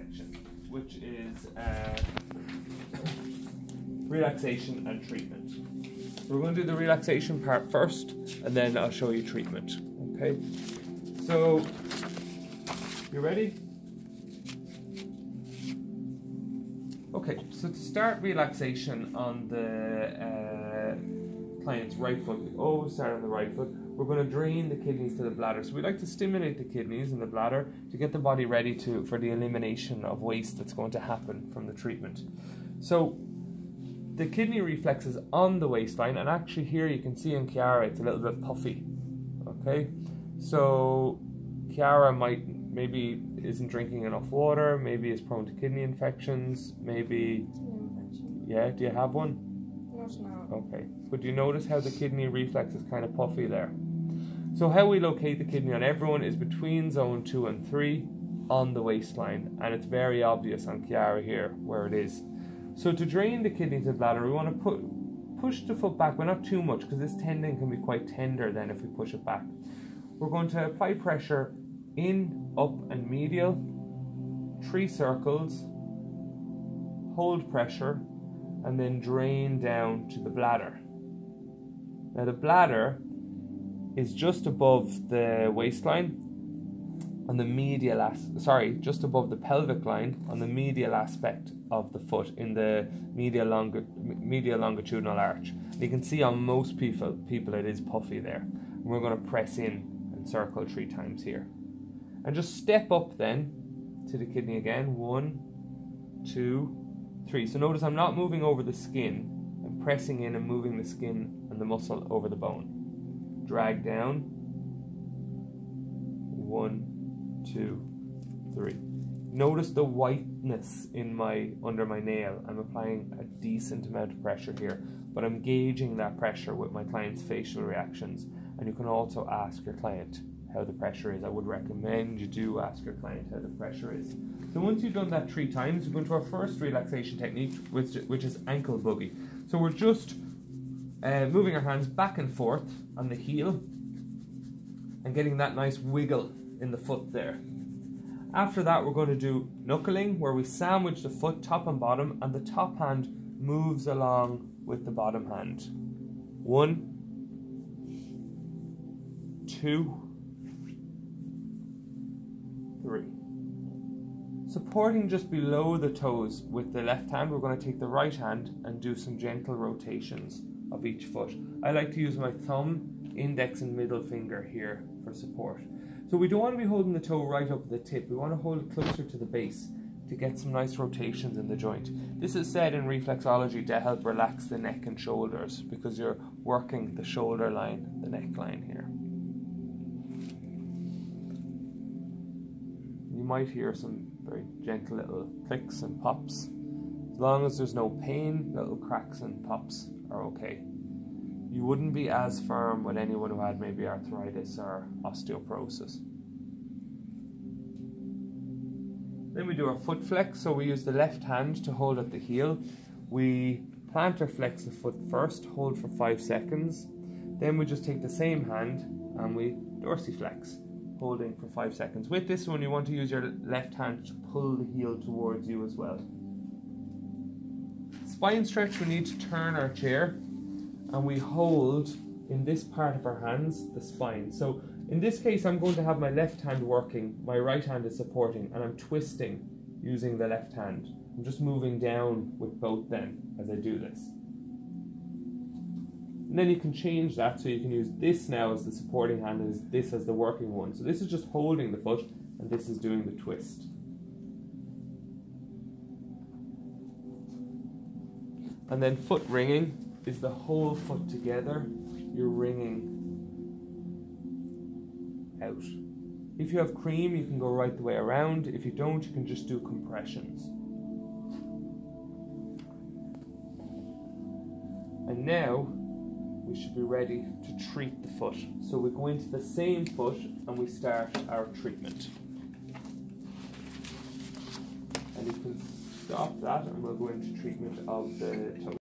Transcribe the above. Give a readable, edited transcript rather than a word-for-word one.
section, which is relaxation and treatment. We're going to do the relaxation part first, and then I'll show you treatment. Okay, so you ready? Okay, so to start relaxation on the client's right foot, we always start on the right foot. We're going to drain the kidneys to the bladder. So we like to stimulate the kidneys and the bladder to get the body ready for the elimination of waste that's going to happen from the treatment. So the kidney reflex is on the waistline, and actually here you can see in Chiara it's a little bit puffy. Okay, so Chiara maybe isn't drinking enough water, maybe is prone to kidney infections, maybe... Yeah, do you have one? No. Okay, but do you notice how the kidney reflex is kind of puffy there? So how we locate the kidney on everyone is between zone 2 and 3 on the waistline, and it's very obvious on Chiara here where it is. So to drain the kidney to the bladder, we want to push the foot back, but not too much, because this tendon can be quite tender then if we push it back. We're going to apply pressure in, up and medial, 3 circles, hold pressure, and then drain down to the bladder. Now the bladder is just above the waistline on the medial just above the pelvic line on the medial aspect of the foot in the medial longitudinal arch. And you can see on most people it is puffy there. And we're going to press in and circle 3 times here. And just step up then to the kidney again. 1, 2, 3. So notice I'm not moving over the skin. I'm pressing in and moving the skin and the muscle over the bone. Drag down. 1, 2, 3. Notice the whiteness under my nail. I'm applying a decent amount of pressure here, but I'm gauging that pressure with my client's facial reactions. And you can also ask your client how the pressure is. I would recommend you do ask your client how the pressure is. So once you've done that 3 times, we go into our first relaxation technique, which is ankle boogie. So we're just moving our hands back and forth on the heel and getting that nice wiggle in the foot there. After that, we're going to do knuckling, where we sandwich the foot top and bottom, and the top hand moves along with the bottom hand. 1, 2, 3. Supporting just below the toes with the left hand, we're going to take the right hand and do some gentle rotations of each foot. I like to use my thumb, index and middle finger here for support. So we don't want to be holding the toe right up at the tip. We want to hold it closer to the base to get some nice rotations in the joint. This is said in reflexology to help relax the neck and shoulders, because you're working the shoulder line, the neckline here. You might hear some very gentle little clicks and pops. As long as there's no pain, little cracks and pops are okay. You wouldn't be as firm with anyone who had maybe arthritis or osteoporosis. Then we do our foot flex. So we use the left hand to hold at the heel. We plantar flex the foot first, hold for 5 seconds. Then we just take the same hand and we dorsiflex, holding for 5 seconds. With this one, you want to use your left hand to pull the heel towards you as well. Spine stretch, we need to turn our chair, and we hold in this part of our hands the spine. So in this case, I'm going to have my left hand working, my right hand is supporting, and I'm twisting using the left hand. I'm just moving down with both then as I do this. And then you can change that, so you can use this now as the supporting hand and this as the working one. So this is just holding the foot, and this is doing the twist. And then foot wringing is the whole foot together. You're wringing out. If you have cream, you can go right the way around. If you don't, you can just do compressions. And now we should be ready to treat the foot. So we go into the same foot and we start our treatment. And you can stop that and we'll go into treatment of the toe.